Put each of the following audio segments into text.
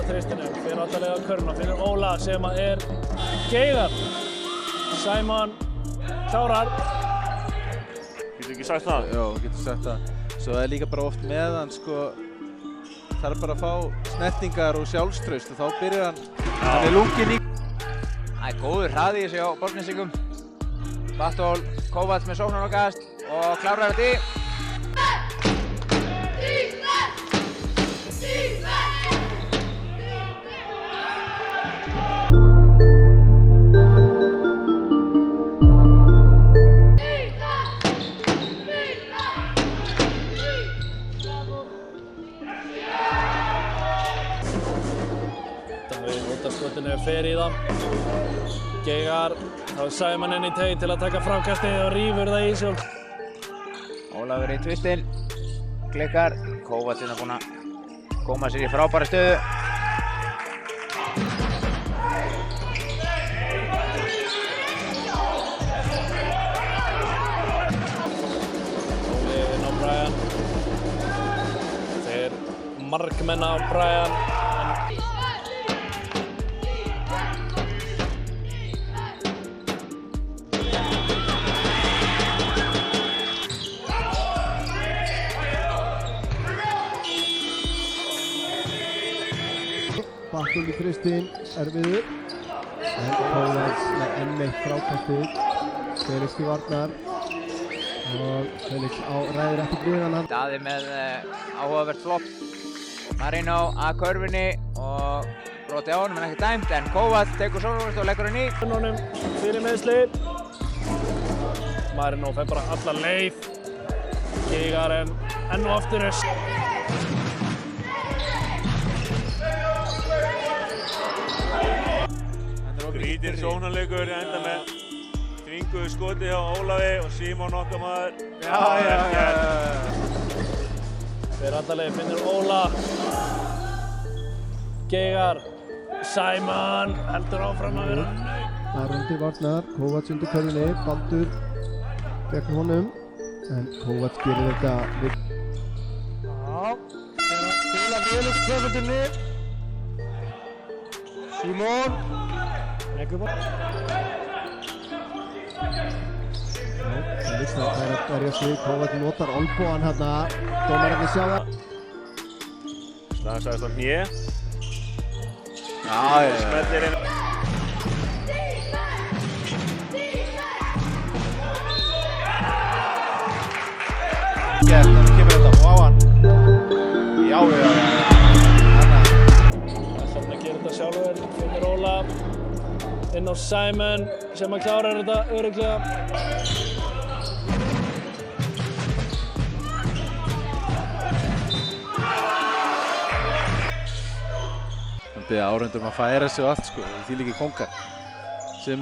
á þristinum, fyrir allalega á körfuna, fyrir Óla sem geigar. Sæmann klárar. Getur ekki sagt það? Já, getur sagt það. Svo líka bara oft með hann, sko, þarf bara að fá snertingar og sjálfstraust og þá byrjar hann lunginn í. Það góður hraði í sig á Borgnesingum. Bartól Kovács með sóknarkast og klárar þetta. Skotinu fer í það. Geigar, þá Sæmann inn í teig til að taka framkastið og rífur það í sig. Ólafur í tvistinn, klikkar. Kovács búinn að koma sér í frábæra stöðu. Óli inn á Brian. Þeir markmenna á Brian. Bartól í þristinn, erfiður. En Kovács með enn eitt frákastið. Felix í varnar. Og Felix ræður ekkert við hann. Daði með áhugavert flopp. Marino að körfunni og broti á honum en ekki dæmt. En Kovács tekur sóknarkast og leggur hann í. Honum fyrir meiðsli. Marino fer bara alla leið. Geigar enn og aftur. Grítinn sóknarleikur enda með þvinguðu skoti hjá Ólafi og Símon okkar maður. Fyrir alla leið finnur Óla. Geigar. Sæmann heldur áfram að vera. Aron til varnar, Kovács undir körfunni, Baldur gegn honum. En Kovács gerir þetta við. Spila vel upp tvöföldinni. Símon. Felix það að berja sig, Kovács notar olnbogann hérna. Dómararnir sjá það. Slasaðist á hné. Smellir inn. Þannig kemur þetta og á hann. Já. Þannig að gera þetta sjálfur, finnur Óla inn á Sæmann sem klárar þetta örugglega. Hann biður áhorfendur að færa sig og allt, sko, þvílíkir kóngar sem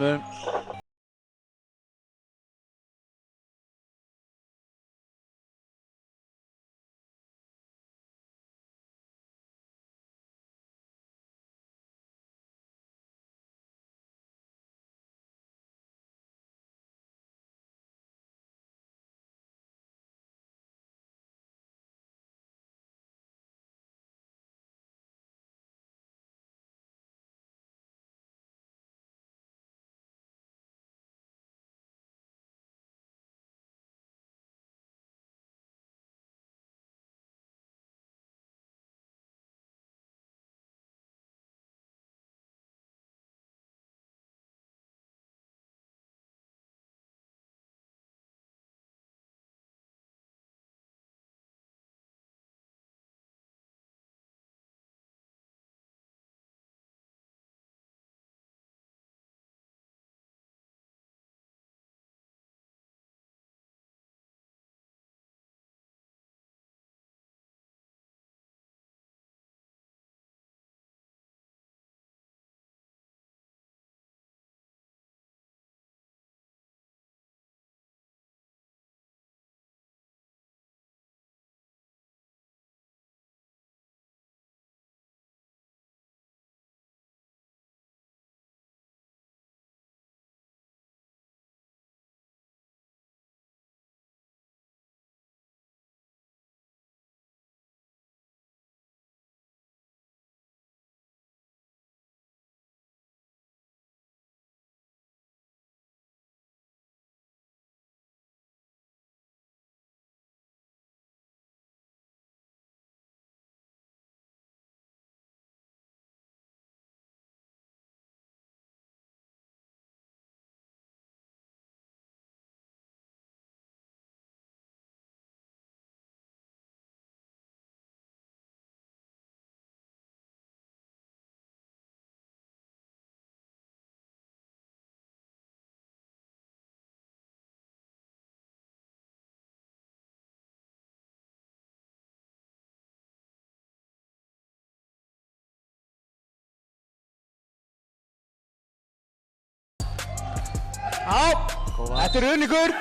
Þetta er uningur.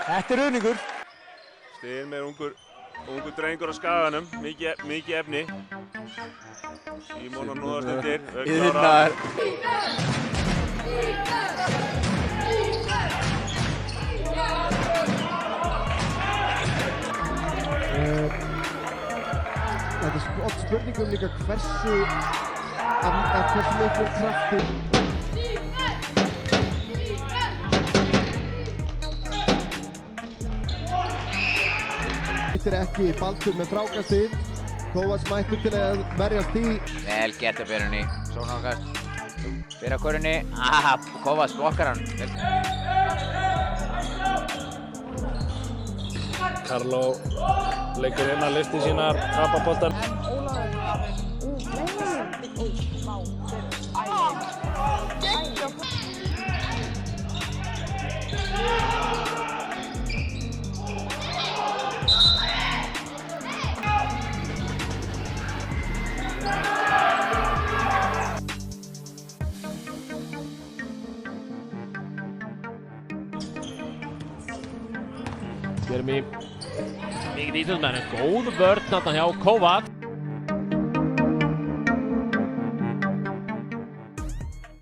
Þetta er uningur. Styrmir ungur drengur á skaganum, mikið efni. Símon að nóðast undir, Iðnar. Þetta er oft spurningum líka hversu miklu krafti Þetta er ekki Baldur með frákastið. Kovacs mættur til að verjast í. Vel gert af Björnunni. Sóknarkast. Fyrir að körunni. Kovacs blokkar hann. Karlo leikur inn að listi sínar trapaboltar. Við erum í mikið íþjóðmenn, góð vörn þarna hjá Kovacs.